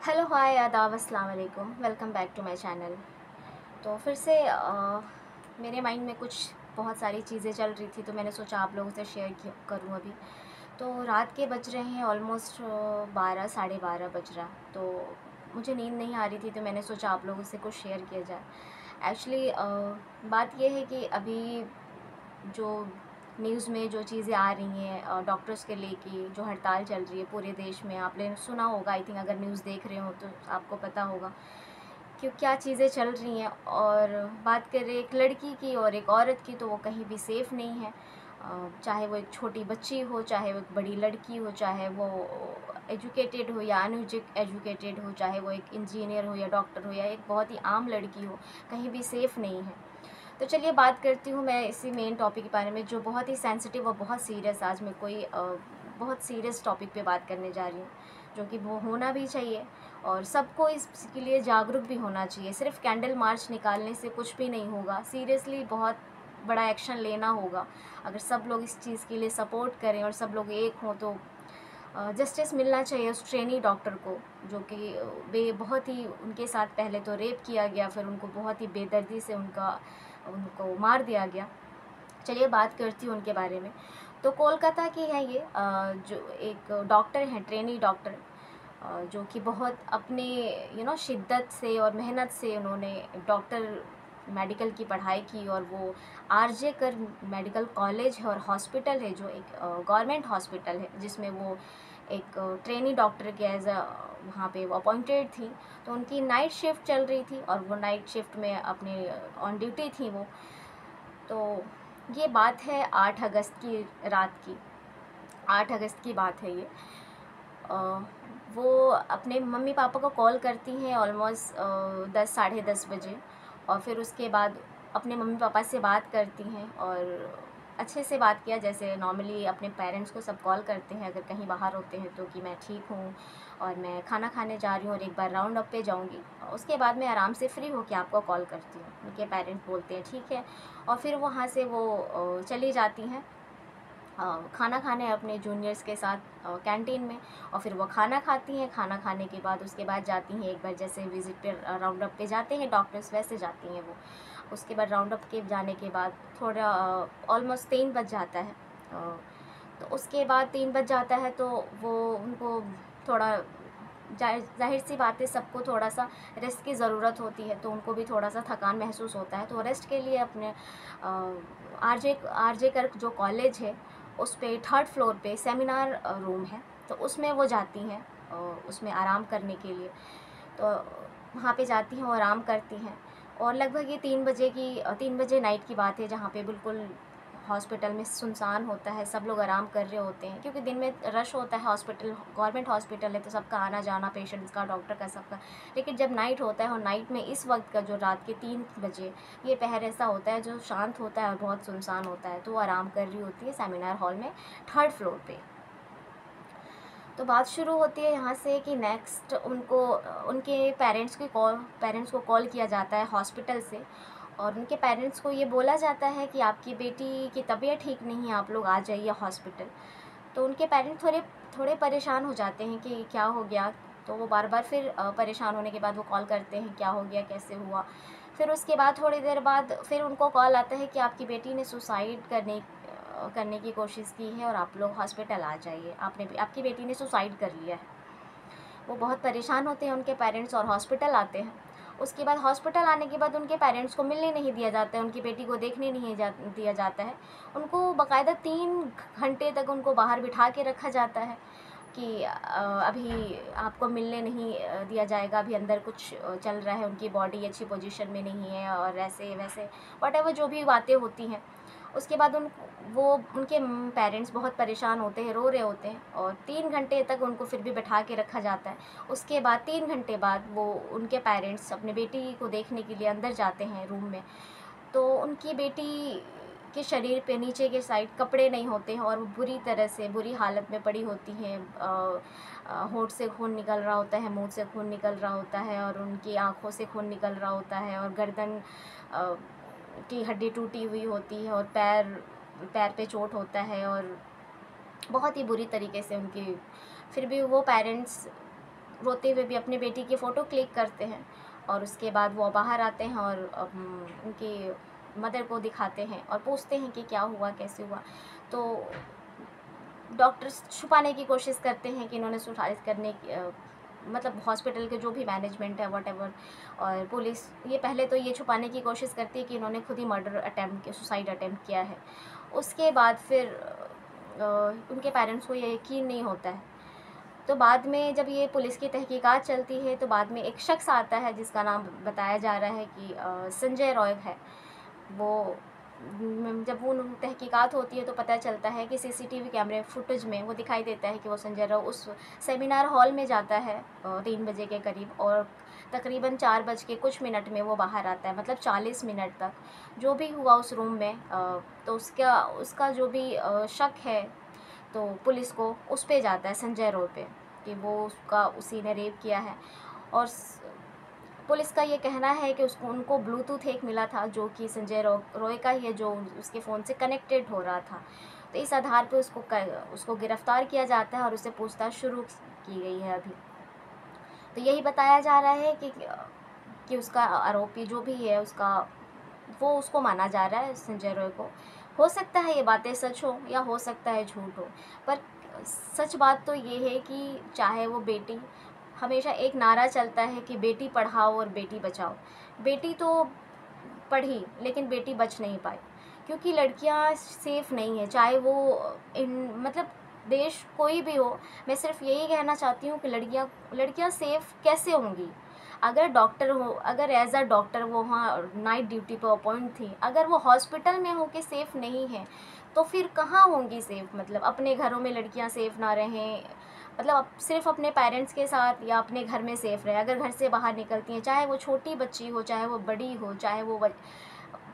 Hello hi आदाब अस्सलाम वालेकुम, welcome back to my channel. तो फिर से मेरे माइंड में कुछ बहुत सारी चीज़ें चल रही थी, तो मैंने सोचा आप लोगों से शेयर करूं। अभी तो रात के बज रहे हैं ऑलमोस्ट 12 साढ़े 12 बज रहा। तो मुझे नींद नहीं आ रही थी, तो मैंने सोचा आप लोगों से कुछ शेयर किया जाए। एक्चुअली बात यह है कि अभी जो न्यूज़ में जो चीज़ें आ रही हैं डॉक्टर्स के लेके जो हड़ताल चल रही है पूरे देश में, आपने सुना होगा। आई थिंक अगर न्यूज़ देख रहे हो तो आपको पता होगा कि क्या चीज़ें चल रही हैं। और बात करें एक लड़की की और एक औरत की, तो वो कहीं भी सेफ़ नहीं है। चाहे वो एक छोटी बच्ची हो, चाहे वो एक बड़ी लड़की हो, चाहे वो एजुकेटेड हो या एजुकेटेड हो, चाहे वो एक इंजीनियर हो या डॉक्टर हो या एक बहुत ही आम लड़की हो, कहीं भी सेफ़ नहीं है। तो चलिए बात करती हूँ मैं इसी मेन टॉपिक के बारे में, जो बहुत ही सेंसिटिव और बहुत सीरियस। आज मैं कोई बहुत सीरियस टॉपिक पे बात करने जा रही हूँ, जो कि वो होना भी चाहिए और सबको इसके लिए जागरूक भी होना चाहिए। सिर्फ कैंडल मार्च निकालने से कुछ भी नहीं होगा, सीरियसली बहुत बड़ा एक्शन लेना होगा। अगर सब लोग इस चीज़ के लिए सपोर्ट करें और सब लोग एक हों, तो जस्टिस मिलना चाहिए उस ट्रेनी डॉक्टर को, जो कि वे बहुत ही उनके साथ पहले तो रेप किया गया, फिर उनको बहुत ही बेदर्दी से उनको मार दिया गया। चलिए बात करती हूँ उनके बारे में। तो कोलकाता की है ये, जो एक डॉक्टर हैं, ट्रेनी डॉक्टर, जो कि बहुत अपने शिद्दत से और मेहनत से उन्होंने डॉक्टर मेडिकल की पढ़ाई की। और वो आरजे कर मेडिकल कॉलेज है और हॉस्पिटल है, जो एक गवर्नमेंट हॉस्पिटल है, जिसमें वो एक ट्रेनी डॉक्टर के एज अ वहाँ पे वो अपॉइंटेड थी। तो उनकी नाइट शिफ्ट चल रही थी और वो नाइट शिफ्ट में अपने ऑन ड्यूटी थी वो। तो ये बात है 8 अगस्त की रात की। 8 अगस्त की बात है ये। अ, वो अपने मम्मी पापा को कॉल करती हैं ऑलमोस्ट 10 साढ़े 10 बजे। और फिर उसके बाद अपने मम्मी पापा से बात करती हैं और अच्छे से बात किया, जैसे नॉर्मली अपने पेरेंट्स को सब कॉल करते हैं अगर कहीं बाहर होते हैं, तो कि मैं ठीक हूँ और मैं खाना खाने जा रही हूँ और एक बार राउंड अप पे जाऊँगी, उसके बाद मैं आराम से फ्री होकर आपको कॉल करती हूँ। उनके पेरेंट्स बोलते हैं ठीक है, और फिर वहाँ से वो चली जाती हैं खाना खाने अपने जूनियर्स के साथ कैंटीन में। और फिर वो खाना खाती हैं, खाना खाने के बाद उसके बाद जाती हैं एक बार, जैसे विज़िट पे राउंड अप पे जाते हैं डॉक्टर्स, वैसे जाती हैं वो। उसके बाद राउंड अप के जाने के बाद थोड़ा ऑलमोस्ट 3 बज जाता है। तो उसके बाद 3 बज जाता है, तो वो उनको थोड़ा ज़ाहिर सी बात है, सबको थोड़ा सा रेस्ट की ज़रूरत होती है, तो उनको भी थोड़ा सा थकान महसूस होता है। तो रेस्ट के लिए अपने आरजे कर जो कॉलेज है, उस पे 3rd फ्लोर पे सेमिनार रूम है, तो उसमें वो जाती हैं उसमें आराम करने के लिए। तो वहाँ पे जाती हैं और आराम करती हैं। और लगभग ये 3 बजे नाइट की बात है, जहाँ पे बिल्कुल हॉस्पिटल में सुनसान होता है, सब लोग आराम कर रहे होते हैं, क्योंकि दिन में रश होता है। हॉस्पिटल गवर्नमेंट हॉस्पिटल है, तो सबका आना जाना, पेशेंट्स का, डॉक्टर का, सबका। लेकिन जब नाइट होता है, और नाइट में इस वक्त का जो रात के 3 बजे ये पहर ऐसा होता है जो शांत होता है और बहुत सुनसान होता है, तो वो आराम कर रही होती है सेमिनार हॉल में 3rd फ्लोर पे। तो बात शुरू होती है यहाँ से कि नेक्स्ट उनको उनके पेरेंट्स को कॉल किया जाता है हॉस्पिटल से। और उनके पेरेंट्स को ये बोला जाता है कि आपकी बेटी की तबीयत ठीक नहीं है, आप लोग आ जाइए हॉस्पिटल। तो उनके पेरेंट्स थोड़े थोड़े परेशान हो जाते हैं कि क्या हो गया। तो वो बार बार फिर परेशान होने के बाद वो कॉल करते हैं, क्या हो गया, कैसे हुआ। फिर उसके बाद थोड़ी देर बाद फिर उनको कॉल आता है कि आपकी बेटी ने सुसाइड करने की कोशिश की है और आप लोग हॉस्पिटल आ जाइए, आपकी बेटी ने सुसाइड कर लिया है। वो बहुत परेशान होते हैं उनके पेरेंट्स और हॉस्पिटल आते हैं। उसके बाद हॉस्पिटल आने के बाद उनके पेरेंट्स को मिलने नहीं दिया जाता है, उनकी बेटी को देखने नहीं दिया जाता है। उनको बाकायदा 3 घंटे तक उनको बाहर बिठा के रखा जाता है कि अभी आपको मिलने नहीं दिया जाएगा, अभी अंदर कुछ चल रहा है, उनकी बॉडी अच्छी पोजीशन में नहीं है और ऐसे वैसे व्हाटएवर जो भी बातें होती हैं। उसके बाद उनके पेरेंट्स बहुत परेशान होते हैं, रो रहे होते हैं, और 3 घंटे तक उनको फिर भी बैठा के रखा जाता है। उसके बाद 3 घंटे बाद वो उनके पेरेंट्स अपने बेटी को देखने के लिए अंदर जाते हैं रूम में। तो उनकी बेटी के शरीर पे नीचे के साइड कपड़े नहीं होते हैं और वो बुरी तरह से बुरी हालत में पड़ी होती हैं। होंठ से खून निकल रहा होता है, मुंह से खून निकल रहा होता है, और उनकी आँखों से खून निकल रहा होता है, और गर्दन अ, की हड्डी टूटी हुई होती है, और पैर पैर पे चोट होता है, और बहुत ही बुरी तरीके से उनकी। फिर भी वो पेरेंट्स रोते हुए भी अपनी बेटी की फ़ोटो क्लिक करते हैं और उसके बाद वो बाहर आते हैं और उनकी मदर को दिखाते हैं और पूछते हैं कि क्या हुआ, कैसे हुआ। तो डॉक्टर्स छुपाने की कोशिश करते हैं कि इन्होंने सुसाइड करने की मतलब हॉस्पिटल के जो भी मैनेजमेंट है व्हाटएवर, और पुलिस ये पहले तो ये छुपाने की कोशिश करती है कि इन्होंने खुद ही मर्डर अटैम्प्ट किया, सुसाइड अटैम्प्ट किया है। उसके बाद फिर उनके पेरेंट्स को ये यकीन नहीं होता है। तो बाद में जब ये पुलिस की तहकीकात चलती है तो बाद में एक शख्स आता है जिसका नाम बताया जा रहा है कि संजय रॉय है। वो जब वो तहकीकात होती है तो पता चलता है कि सीसीटीवी कैमरे फुटेज में वो दिखाई देता है कि वो संजय रॉय उस सेमिनार हॉल में जाता है 3 बजे के करीब, और तकरीबन 4 बज के कुछ मिनट में वो बाहर आता है, मतलब 40 मिनट तक जो भी हुआ उस रूम में। तो उसका उसका जो भी शक है तो पुलिस को उस पे जाता है, संजय रॉय पे, कि वो उसका उसी ने रेप किया है। और पुलिस का ये कहना है कि उसको उनको ब्लूटूथ एक मिला था जो कि संजय रॉय का ही है, जो उसके फ़ोन से कनेक्टेड हो रहा था। तो इस आधार पे उसको गिरफ़्तार किया जाता है और उससे पूछताछ शुरू की गई है अभी। तो यही बताया जा रहा है कि उसका आरोपी जो भी है वो उसको माना जा रहा है, संजय रॉय को। हो सकता है ये बातें सच हो या हो सकता है झूठ हो, पर सच बात तो ये है कि चाहे वो बेटी, हमेशा एक नारा चलता है कि बेटी पढ़ाओ और बेटी बचाओ। बेटी तो पढ़ी लेकिन बेटी बच नहीं पाई, क्योंकि लड़कियां सेफ़ नहीं है, चाहे वो इन मतलब देश कोई भी हो। मैं सिर्फ यही कहना चाहती हूँ कि लड़कियां सेफ़ कैसे होंगी? अगर डॉक्टर हो, अगर एज अ डॉक्टर वो वहाँ नाइट ड्यूटी पर अपॉइंट थी, अगर वो हॉस्पिटल में हो के सेफ़ नहीं है तो फिर कहाँ होंगी सेफ़? मतलब अपने घरों में लड़कियां सेफ़ ना रहें, मतलब सिर्फ अपने पेरेंट्स के साथ या अपने घर में सेफ़ रहें। अगर घर से बाहर निकलती हैं, चाहे वो छोटी बच्ची हो, चाहे वो बड़ी हो, चाहे वो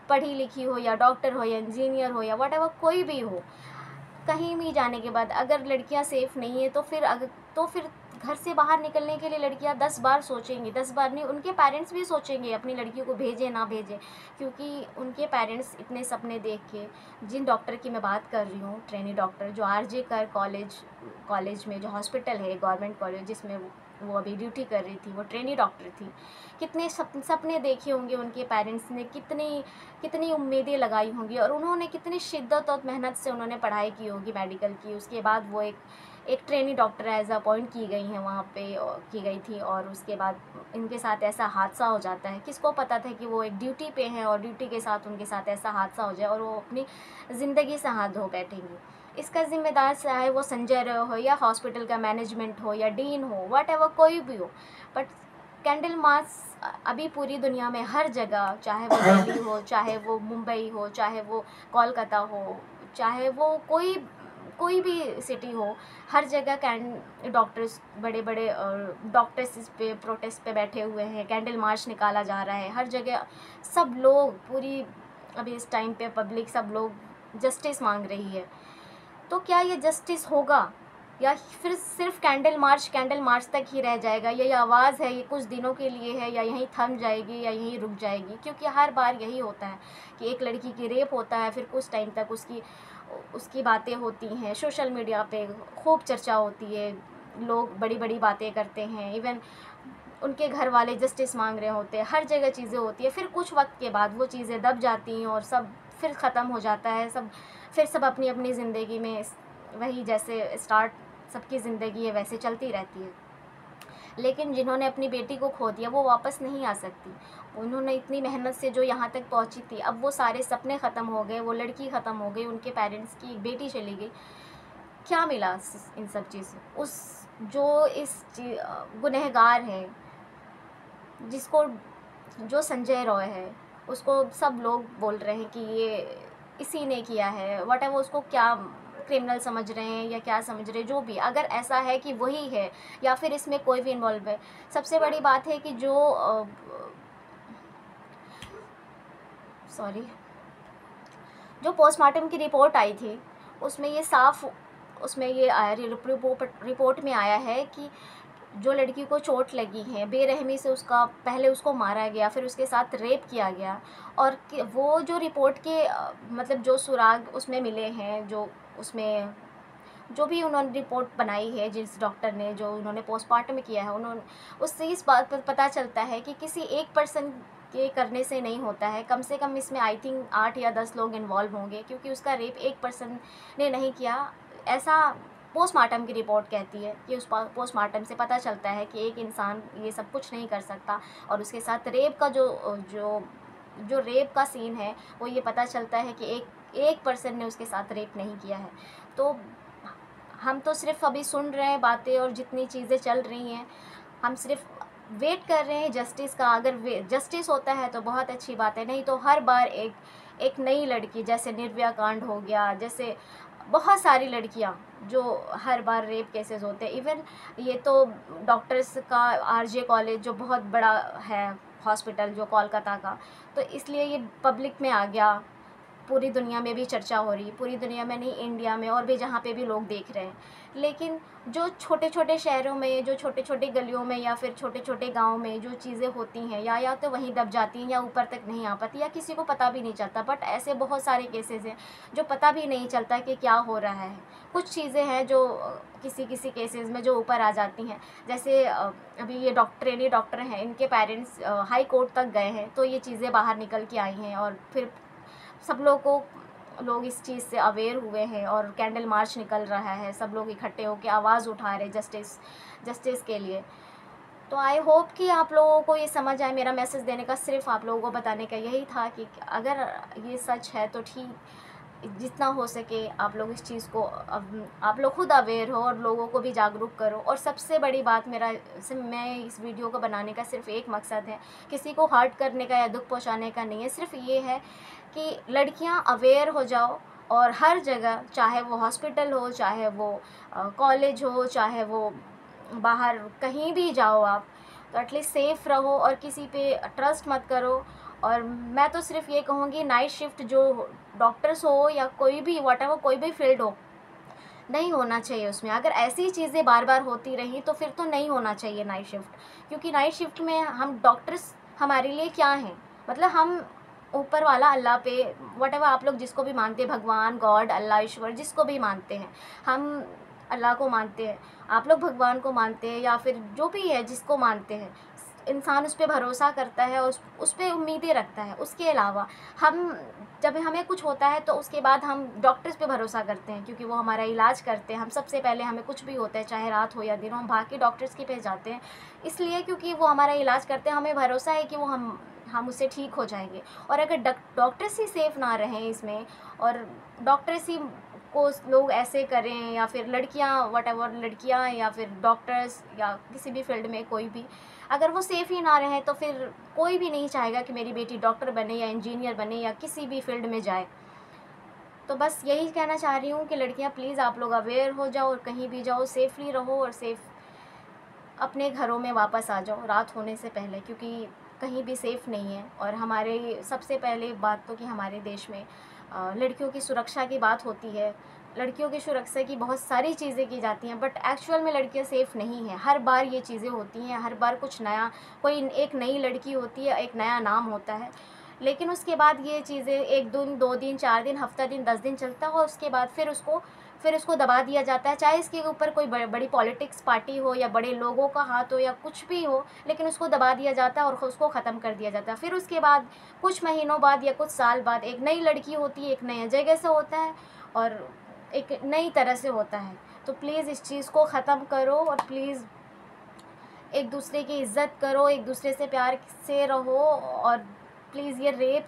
पढ़ी लिखी हो या डॉक्टर हो या इंजीनियर हो या व्हाटएवर कोई भी हो, कहीं भी जाने के बाद अगर लड़कियां सेफ़ नहीं है तो फिर घर से बाहर निकलने के लिए लड़कियां 10 बार सोचेंगी, 10 बार नहीं, उनके पेरेंट्स भी सोचेंगे अपनी लड़कियों को भेजें ना भेजें, क्योंकि उनके पेरेंट्स इतने सपने देख के, जिन डॉक्टर की मैं बात कर रही हूँ, ट्रेनी डॉक्टर जो आरजे कर कॉलेज में जो हॉस्पिटल है गवर्नमेंट कॉलेज जिसमें वो अभी ड्यूटी कर रही थी, वो ट्रेनी डॉक्टर थी, कितने सपने देखे होंगे उनके पेरेंट्स ने, कितनी कितनी उम्मीदें लगाई होंगी, और उन्होंने कितनी शिद्दत और मेहनत से उन्होंने पढ़ाई की होगी मेडिकल की। उसके बाद वो एक ट्रेनी डॉक्टर एज अपॉइंट की गई हैं वहाँ पे, की गई थी, और उसके बाद इनके साथ ऐसा हादसा हो जाता है। किसको पता था कि वो एक ड्यूटी पे हैं और ड्यूटी के साथ उनके साथ ऐसा हादसा हो जाए और वो अपनी ज़िंदगी से हाथ धो बैठेंगी। इसका ज़िम्मेदार चाहे वो संजय रॉय हो या हॉस्पिटल का मैनेजमेंट हो या डीन हो, व्हाटएवर कोई भी हो, बट कैंडल मार्च अभी पूरी दुनिया में हर जगह, चाहे वो दिल्ली हो, चाहे वो मुंबई हो, चाहे वो कोलकाता हो, चाहे वो कोई भी सिटी हो, हर जगह डॉक्टर्स बड़े बड़े डॉक्टर्स इस पे प्रोटेस्ट पे बैठे हुए हैं, कैंडल मार्च निकाला जा रहा है हर जगह। सब लोग पूरी अभी इस टाइम पे पब्लिक सब लोग जस्टिस मांग रही है। तो क्या ये जस्टिस होगा या फिर सिर्फ कैंडल मार्च तक ही रह जाएगा? ये आवाज़ है, ये कुछ दिनों के लिए है, या यहीं थम जाएगी या यहीं रुक जाएगी? क्योंकि हर बार यही होता है कि एक लड़की की रेप होता है, फिर कुछ टाइम तक उसकी बातें होती हैं सोशल मीडिया पे, खूब चर्चा होती है, लोग बड़ी बड़ी बातें करते हैं, इवन उनके घर वाले जस्टिस मांग रहे होते हैं, हर जगह चीज़ें होती है, फिर कुछ वक्त के बाद वो चीज़ें दब जाती हैं और सब फिर ख़त्म हो जाता है, फिर सब अपनी अपनी ज़िंदगी में वही जैसे स्टार्ट सबकी ज़िंदगी है वैसे चलती रहती है। लेकिन जिन्होंने अपनी बेटी को खो दिया वो वापस नहीं आ सकती। उन्होंने इतनी मेहनत से जो यहाँ तक पहुँची थी, अब वो सारे सपने ख़त्म हो गए, वो लड़की ख़त्म हो गई, उनके पेरेंट्स की एक बेटी चली गई। क्या मिला इन सब चीज़ से? जो गुनहगार है, जिसको जो संजय रॉय है, उसको सब लोग बोल रहे हैं कि ये इसी ने किया है, व्हाटएवर, उसको क्या क्रिमिनल समझ रहे हैं या क्या समझ रहे हैं, जो भी अगर ऐसा है कि वही है या फिर इसमें कोई भी इन्वॉल्व है। सबसे बड़ी बात है कि जो पोस्टमार्टम की रिपोर्ट आई थी उसमें ये आया, रिपोर्ट में आया है कि जो लड़की को चोट लगी है, बेरहमी से पहले उसको मारा गया, फिर उसके साथ रेप किया गया, और वो जो रिपोर्ट के मतलब जो सुराग उसमें मिले हैं, जो उसमें जो भी उन्होंने रिपोर्ट बनाई है, जिस डॉक्टर ने जो उन्होंने पोस्टमार्टम किया है, उन्होंने उससे इस बात पर पता चलता है कि किसी एक पर्सन के करने से नहीं होता है। कम से कम इसमें आई थिंक 8 या 10 लोग इन्वॉल्व होंगे, क्योंकि उसका रेप एक पर्सन ने नहीं किया, ऐसा पोस्टमार्टम की रिपोर्ट कहती है। कि उस पोस्टमार्टम से पता चलता है कि एक इंसान ये सब कुछ नहीं कर सकता, और उसके साथ रेप का जो जो रेप का सीन है वो ये पता चलता है कि एक पर्सन ने उसके साथ रेप नहीं किया है। तो हम तो सिर्फ अभी सुन रहे हैं बातें, और जितनी चीज़ें चल रही हैं हम सिर्फ वेट कर रहे हैं जस्टिस का। अगर जस्टिस होता है तो बहुत अच्छी बात है, नहीं तो हर बार एक नई लड़की, जैसे निर्भया कांड हो गया, जैसे बहुत सारी लड़कियां जो हर बार रेप केसेस होते हैं। इवन ये तो डॉक्टर्स का आरजे कॉलेज जो बहुत बड़ा है हॉस्पिटल जो कोलकाता का, तो इसलिए ये पब्लिक में आ गया, पूरी दुनिया में भी चर्चा हो रही, पूरी दुनिया में नहीं, इंडिया में और भी जहाँ पे भी लोग देख रहे हैं। लेकिन जो छोटे छोटे शहरों में, जो छोटे छोटे गलियों में या फिर छोटे छोटे गाँव में जो चीज़ें होती हैं, या तो वहीं दब जाती हैं या ऊपर तक नहीं आ पाती, या किसी को पता भी नहीं चलता। बट ऐसे बहुत सारे केसेस हैं जो पता भी नहीं चलता कि क्या हो रहा है। कुछ चीज़ें हैं जो किसी किसी केसेस में जो ऊपर आ जाती हैं। जैसे अभी ये ट्रेनी डॉक्टर हैं, इनके पेरेंट्स हाई कोर्ट तक गए हैं, तो ये चीज़ें बाहर निकल के आई हैं, और फिर सब लोग इस चीज़ से अवेयर हुए हैं, और कैंडल मार्च निकल रहा है, सब लोग इकट्ठे होकर आवाज़ उठा रहे जस्टिस के लिए। तो आई होप कि आप लोगों को ये समझ आए। मेरा मैसेज देने का, सिर्फ आप लोगों को बताने का यही था कि अगर ये सच है तो ठीक, जितना हो सके आप लोग इस चीज़ को, आप लोग खुद अवेयर हो और लोगों को भी जागरूक करो। और सबसे बड़ी बात मैं इस वीडियो को बनाने का सिर्फ एक मकसद है, किसी को हर्ट करने का या दुख पहुंचाने का नहीं है। सिर्फ ये है कि लड़कियां अवेयर हो जाओ, और हर जगह, चाहे वो हॉस्पिटल हो, चाहे वो कॉलेज हो, चाहे वो बाहर कहीं भी जाओ आप, तो एटलीस्ट सेफ़ रहो और किसी पे ट्रस्ट मत करो। और मैं तो सिर्फ ये कहूँगी, नाइट शिफ्ट जो डॉक्टर्स हो या कोई भी व्हाटएवर, कोई भी फील्ड हो, नहीं होना चाहिए उसमें। अगर ऐसी चीज़ें बार बार होती रही तो फिर तो नहीं होना चाहिए नाइट शिफ्ट। क्योंकि नाइट शिफ्ट में हम डॉक्टर्स हमारे लिए क्या हैं, मतलब हम ऊपर वाला अल्लाह पे, व्हाटएवर आप लोग जिसको भी मानते हैं, भगवान, गॉड, अल्लाह, ईश्वर, जिसको भी मानते हैं, हम अल्लाह को मानते हैं, आप लोग भगवान को मानते हैं, या फिर जो भी है जिसको मानते हैं, इंसान उस पर भरोसा करता है और उस पर उम्मीदें रखता है। उसके अलावा हम, जब हमें कुछ होता है तो उसके बाद हम डॉक्टर्स पे भरोसा करते हैं, क्योंकि वो हमारा इलाज करते हैं। हम सबसे पहले, हमें कुछ भी होता है, चाहे रात हो या दिन हो, हम भाग के डॉक्टर्स के पे जाते हैं, इसलिए क्योंकि वो हमारा इलाज करते हैं, हमें भरोसा है कि वो हम उससे ठीक हो जाएंगे। और अगर डॉक्टर्स ही सेफ़ ना रहें इसमें, और डॉक्टर्स ही को लोग ऐसे करें, या फिर लड़कियां, व्हाटएवर, लड़कियां या फिर डॉक्टर्स या किसी भी फील्ड में कोई भी, अगर वो सेफ़ ही ना रहें, तो फिर कोई भी नहीं चाहेगा कि मेरी बेटी डॉक्टर बने या इंजीनियर बने या किसी भी फील्ड में जाए। तो बस यही कहना चाह रही हूँ कि लड़कियाँ, प्लीज़ आप लोग अवेयर हो जाओ, और कहीं भी जाओ सेफ़ली रहो, और अपने घरों में वापस आ जाओ रात होने से पहले, क्योंकि कहीं भी सेफ़ नहीं है। और हमारे सबसे पहले बात तो कि हमारे देश में लड़कियों की सुरक्षा की बात होती है, लड़कियों की सुरक्षा की बहुत सारी चीज़ें की जाती हैं, बट एक्चुअल में लड़कियां सेफ़ नहीं हैं। हर बार ये चीज़ें होती हैं, हर बार कुछ नया, कोई एक नई लड़की होती है, एक नया नाम होता है, लेकिन उसके बाद ये चीज़ें 1 दिन, 2 दिन, 4 दिन, हफ्ता दिन, 10 दिन चलता है, और उसके बाद फिर उसको दबा दिया जाता है। चाहे इसके ऊपर कोई बड़ी पॉलिटिक्स पार्टी हो या बड़े लोगों का हाथ हो या कुछ भी हो, लेकिन उसको दबा दिया जाता है और उसको ख़त्म कर दिया जाता है। फिर उसके बाद कुछ महीनों बाद या कुछ साल बाद एक नई लड़की होती है, एक नई जगह से होता है, और एक नई तरह से होता है। तो प्लीज़ इस चीज़ को ख़त्म करो, और प्लीज़ एक दूसरे की इज़्ज़त करो, एक दूसरे से प्यार से रहो, और प्लीज़ ये रेप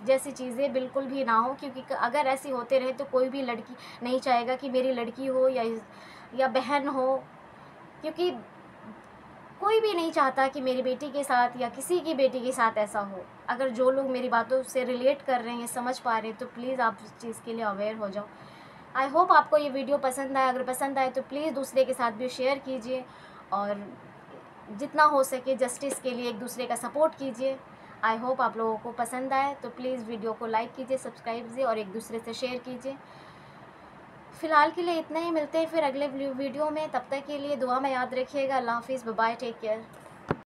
जैसी चीज़ें बिल्कुल भी ना हो, क्योंकि अगर ऐसी होते रहे तो कोई भी लड़की नहीं चाहेगा कि मेरी लड़की हो या बहन हो, क्योंकि कोई भी नहीं चाहता कि मेरी बेटी के साथ या किसी की बेटी के साथ ऐसा हो। अगर जो लोग मेरी बातों से रिलेट कर रहे हैं, समझ पा रहे हैं, तो प्लीज़ आप इस चीज़ के लिए अवेयर हो जाओ। आई होप आपको ये वीडियो पसंद आए। अगर पसंद आए तो प्लीज़ दूसरे के साथ भी शेयर कीजिए, और जितना हो सके जस्टिस के लिए एक दूसरे का सपोर्ट कीजिए। आई होप आप लोगों को पसंद आए, तो प्लीज़ वीडियो को लाइक कीजिए, सब्सक्राइब कीजिए, और एक दूसरे से शेयर कीजिए। फ़िलहाल के लिए इतना ही, मिलते हैं फिर अगले वीडियो में। तब तक के लिए दुआ में याद रखिएगा। अल्लाह हाफ़िज़, बाय बाय, टेक केयर।